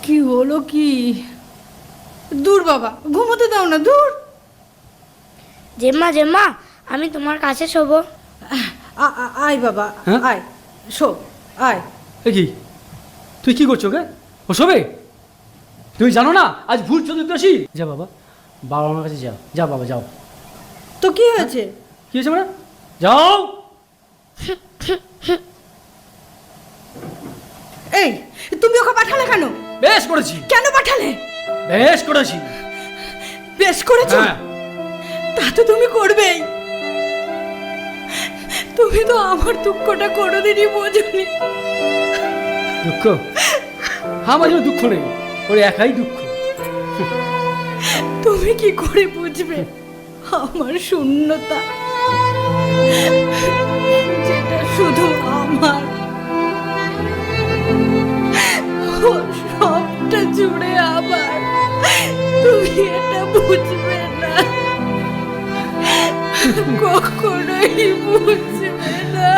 কি হলো কি? দূর বাবা, ঘুমোতে দাও না, দূর। জেম্মা জেম্মা, আমি তোমার কাছে শোবো। আয় বাবা, হ্যাঁ? আয়, শো, আয়। এ কি, তুই কি করছো কে? ও শোবে? তুই জানো না আজ ভূত চতুর্দশী? যা বাবা, বাবা আমার কাছে যাও, যা বাবা যাও। তো কি হয়েছে? কি হয়েছে মানে? যাও। এই, তুমি ওকে পাঠালে কেন? বেশ করেছি। কেন পাঠালে? বেশ করেছি। বেশ করেছো? হ্যাঁ। তা তো তুমি করবেই। তুমি তো আমার দুঃখটা কোনোদিনই বোঝোনি। দুঃখ? আমার জন্য দুঃখ নেই, ওর একাই দুঃখ। তুমি কি করে বুঝবে আমার শূন্যতা, যেটা শুধু আমার, ও সবটা জুড়ে আমার। তুমি এটা বুঝবে না, কখনোই বুঝবে না।